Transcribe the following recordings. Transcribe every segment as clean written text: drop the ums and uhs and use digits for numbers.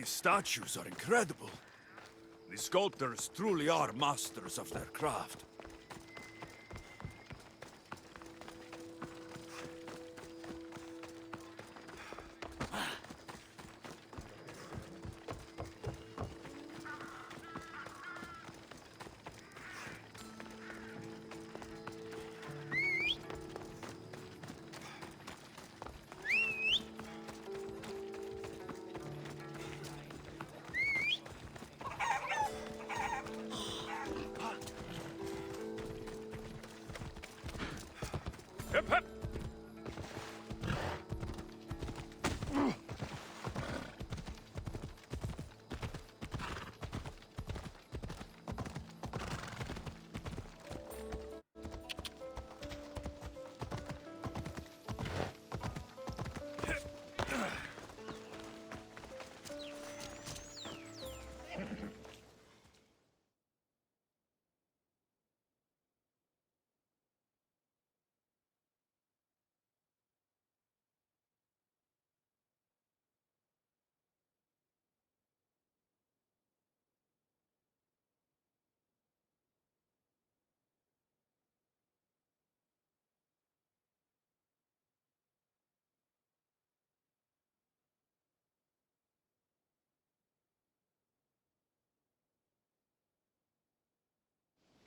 These statues are incredible. The sculptors truly are masters of their craft. Hip, hip.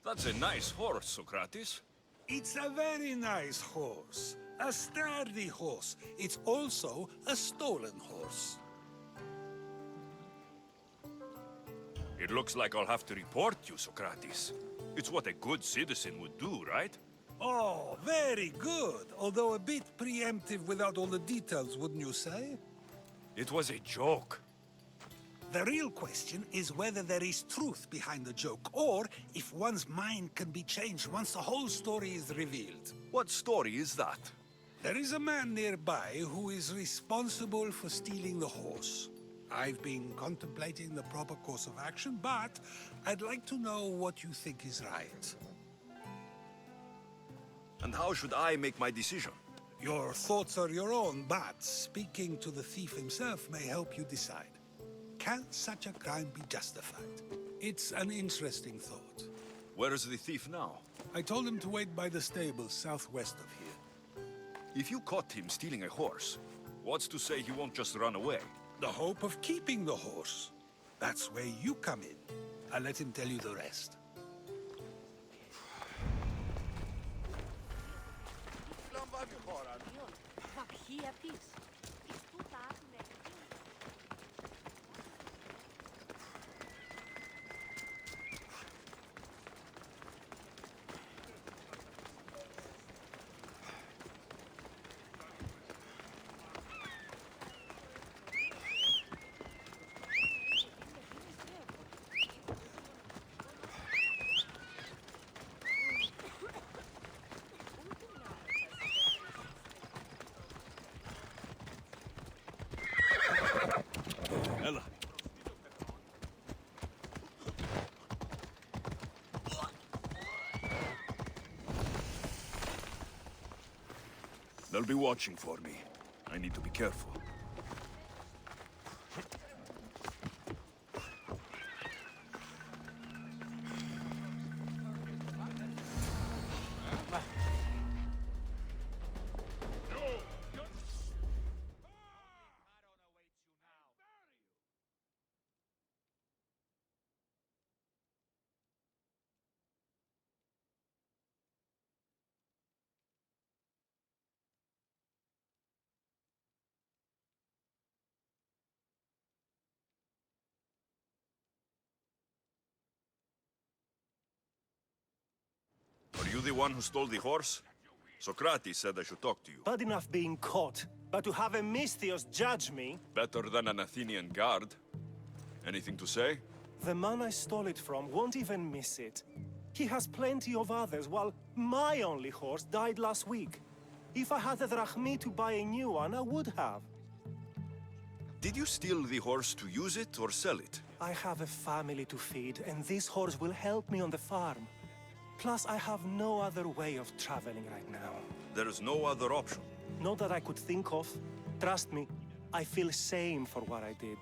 That's a nice horse, Socrates. It's a very nice horse. A sturdy horse. It's also a stolen horse. It looks like I'll have to report you, Socrates. It's what a good citizen would do, right? Oh, very good. Although a bit preemptive without all the details, wouldn't you say? It was a joke. The real question is whether there is truth behind the joke, or if one's mind can be changed once the whole story is revealed. What story is that? There is a man nearby who is responsible for stealing the horse. I've been contemplating the proper course of action, but I'd like to know what you think is right. And how should I make my decision? Your thoughts are your own, but speaking to the thief himself may help you decide. Can such a crime be justified? It's an interesting thought. Where is the thief now? I told him to wait by the stables southwest of here. If you caught him stealing a horse, what's to say he won't just run away? The hope of keeping the horse. That's where you come in. I'll let him tell you the rest. Ella. They'll be watching for me. I need to be careful. Are you the one who stole the horse? Socrates said I should talk to you. Bad enough being caught, but to have a Misthios judge me... Better than an Athenian guard. Anything to say? The man I stole it from won't even miss it. He has plenty of others, while my only horse died last week. If I had the drachmi to buy a new one, I would have. Did you steal the horse to use it or sell it? I have a family to feed, and this horse will help me on the farm. Plus, I have no other way of traveling right now. There is no other option. Not that I could think of. Trust me, I feel shame for what I did.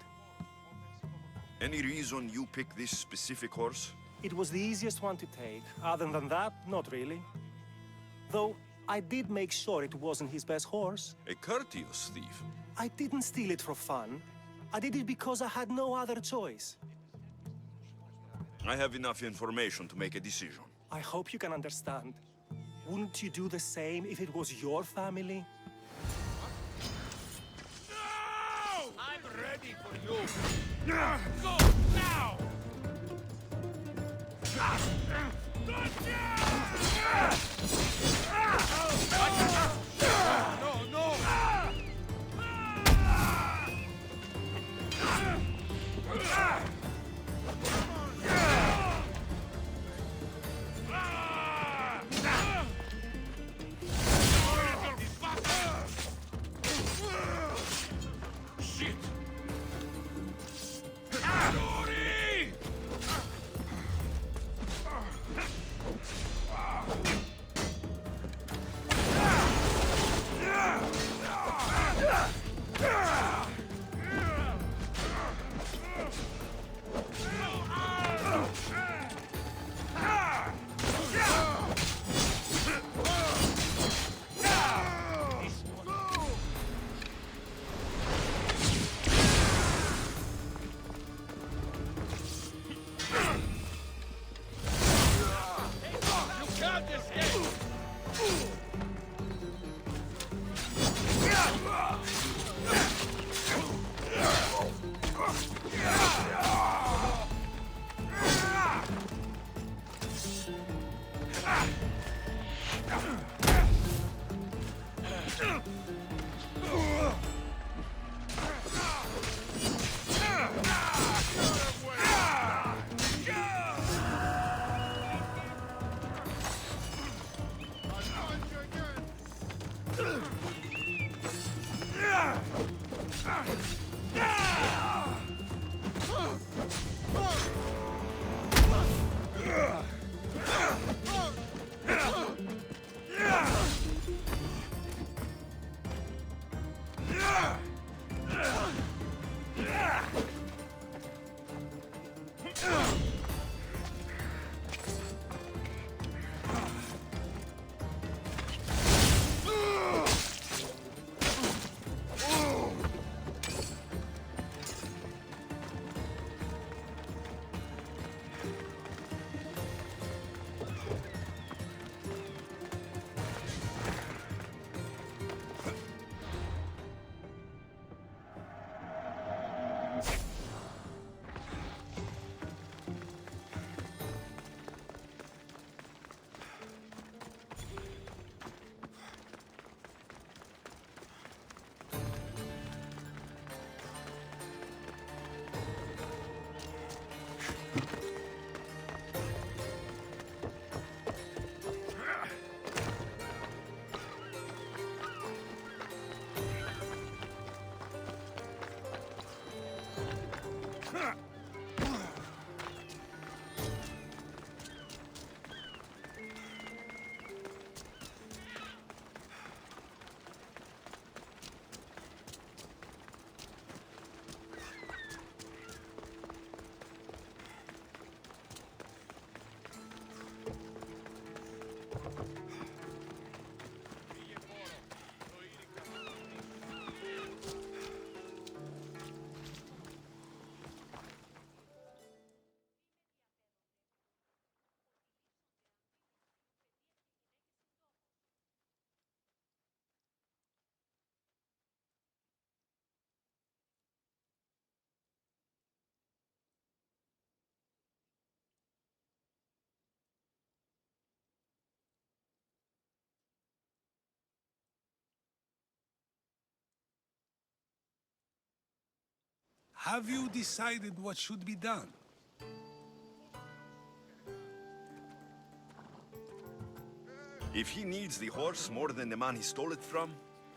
Any reason you picked this specific horse? It was the easiest one to take. Other than that, not really. Though, I did make sure it wasn't his best horse. A courteous thief. I didn't steal it for fun. I did it because I had no other choice. I have enough information to make a decision. I hope you can understand. Wouldn't you do the same if it was your family? No! I'm ready for you! Go now! No, no! Shit! Dory! You can't escape! Have you decided what should be done? If he needs the horse more than the man he stole it from,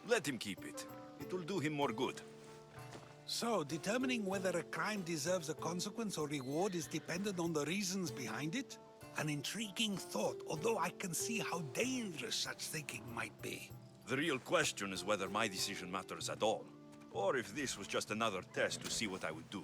let him keep it. It will do him more good. So, determining whether a crime deserves a consequence or reward is dependent on the reasons behind it? An intriguing thought, although I can see how dangerous such thinking might be. The real question is whether my decision matters at all, or if this was just another test to see what I would do.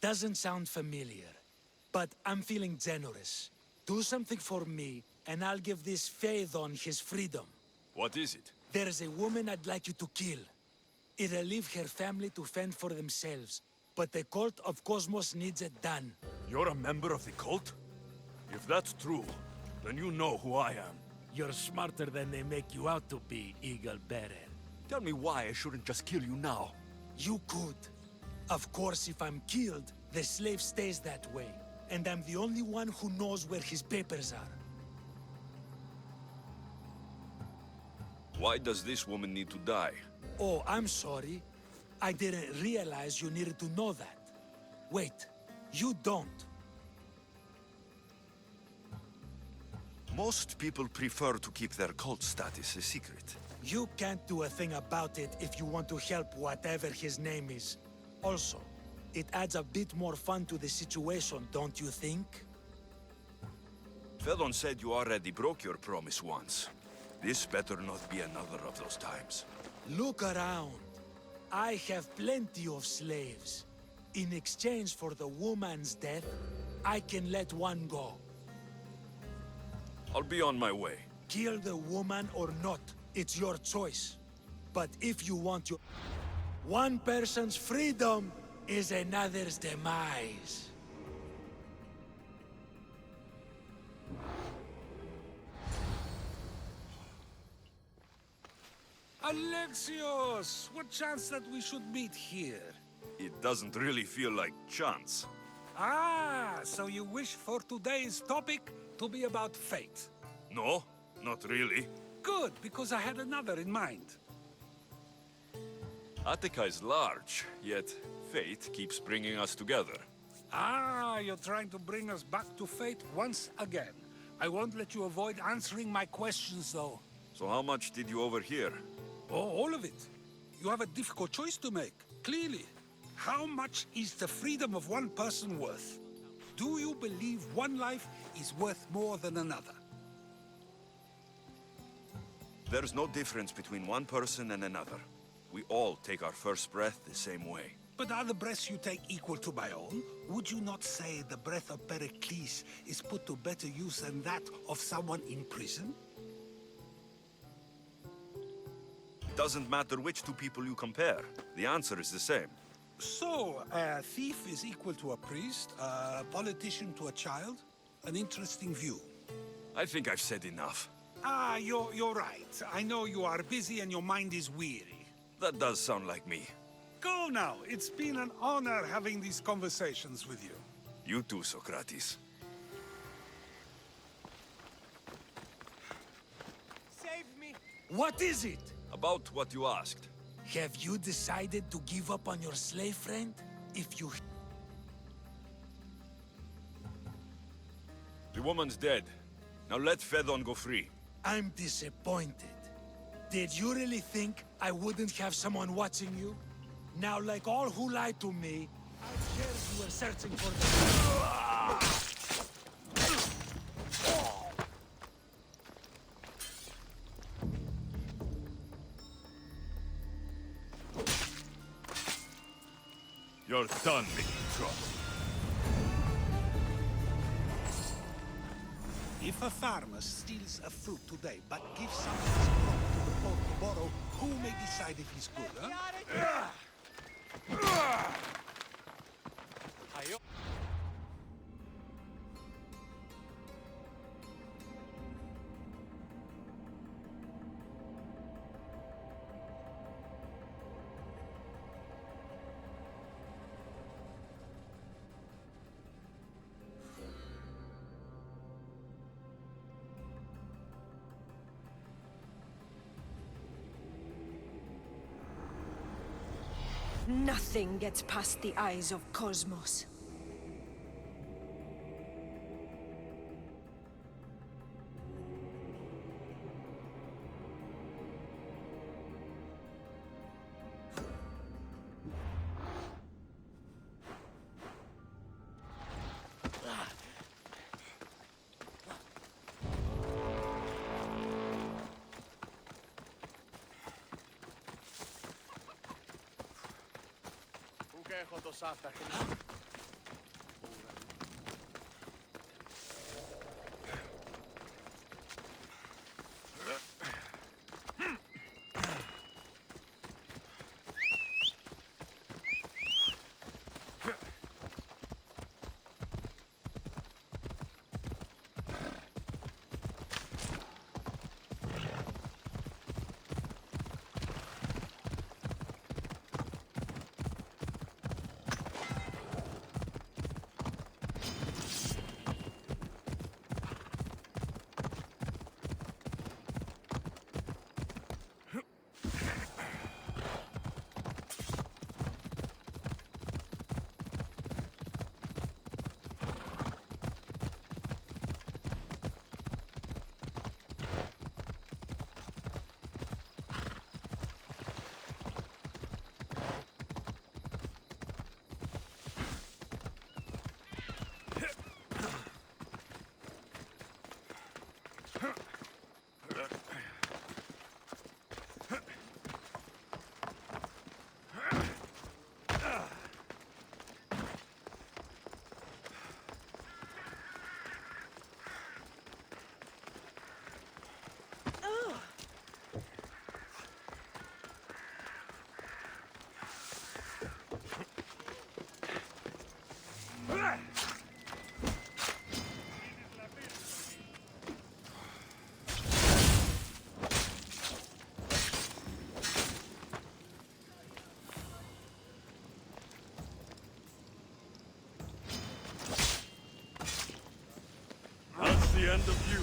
Doesn't sound familiar, but I'm feeling generous. Do something for me, and I'll give this Phaethon his freedom. What is it? There's a woman I'd like you to kill. It'll leave her family to fend for themselves, but the cult of Cosmos needs it done. You're a member of the cult? If that's true, then you know who I am. You're smarter than they make you out to be, Eagle Bearer. Tell me why I shouldn't just kill you now. You could. Of course, if I'm killed, the slave stays that way. And I'm the only one who knows where his papers are. Why does this woman need to die? Oh, I'm sorry. I didn't realize you needed to know that. Wait, you don't. Most people prefer to keep their cult status a secret. You can't do a thing about it if you want to help whatever his name is. Also, it adds a bit more fun to the situation, don't you think? Phaethon said you already broke your promise once. This better not be another of those times. Look around. I have plenty of slaves. In exchange for the woman's death, I can let one go. I'll be on my way. Kill the woman or not, it's your choice. But if you want your... One person's freedom is another's demise. Alexios! What chance that we should meet here? It doesn't really feel like chance. Ah, so you wish for today's topic to be about fate. No, not really. Good, because I had another in mind. Attica is large, yet fate keeps bringing us together. Ah, you're trying to bring us back to fate once again. I won't let you avoid answering my questions, though. So how much did you overhear? Oh, all of it. You have a difficult choice to make, clearly. How much is the freedom of one person worth? Do you believe one life is worth more than another? There's no difference between one person and another. We all take our first breath the same way. But are the breaths you take equal to my own? Would you not say the breath of Pericles is put to better use than that of someone in prison? Doesn't matter which two people you compare. The answer is the same. So, a thief is equal to a priest, a politician to a child? An interesting view. I think I've said enough. Ah, you're right. I know you are busy and your mind is weary. That does sound like me. Go now. It's been an honor having these conversations with you. You too, Socrates. Save me! What is it? About what you asked. Have you decided to give up on your slave friend? If you... The woman's dead. Now let Phaethon go free. I'm disappointed. Did you really think I wouldn't have someone watching you? Now, like all who lied to me, I heard you were searching for the... You're done making trouble. If a farmer steals a fruit today, but gives some of his crop to the poor tomorrow, who may decide if he's good, huh? Nothing gets past the eyes of Cosmos. Έχω το σάφτα. end of you.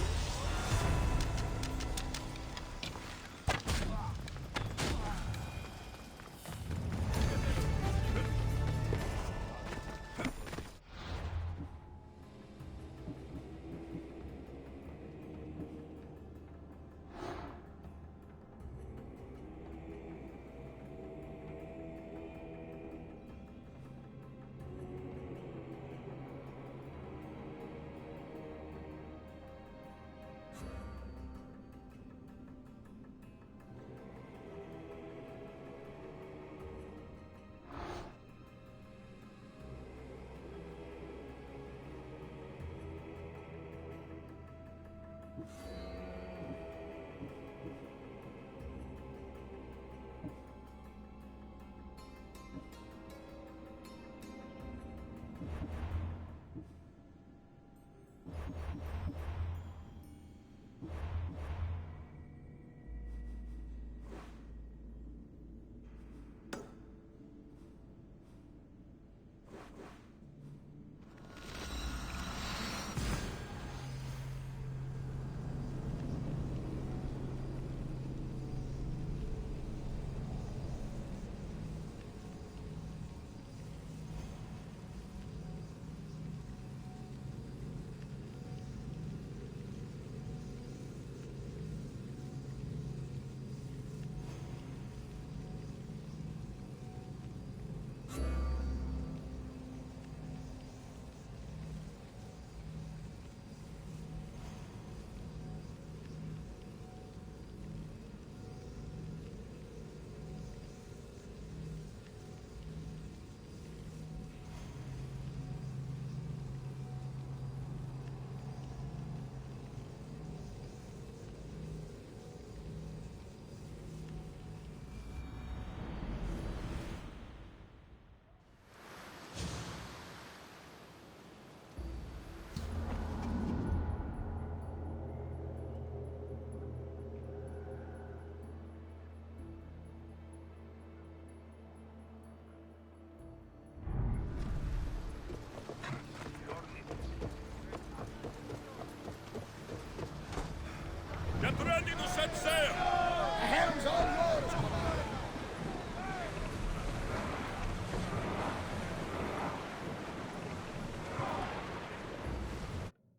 Get ready to set sail!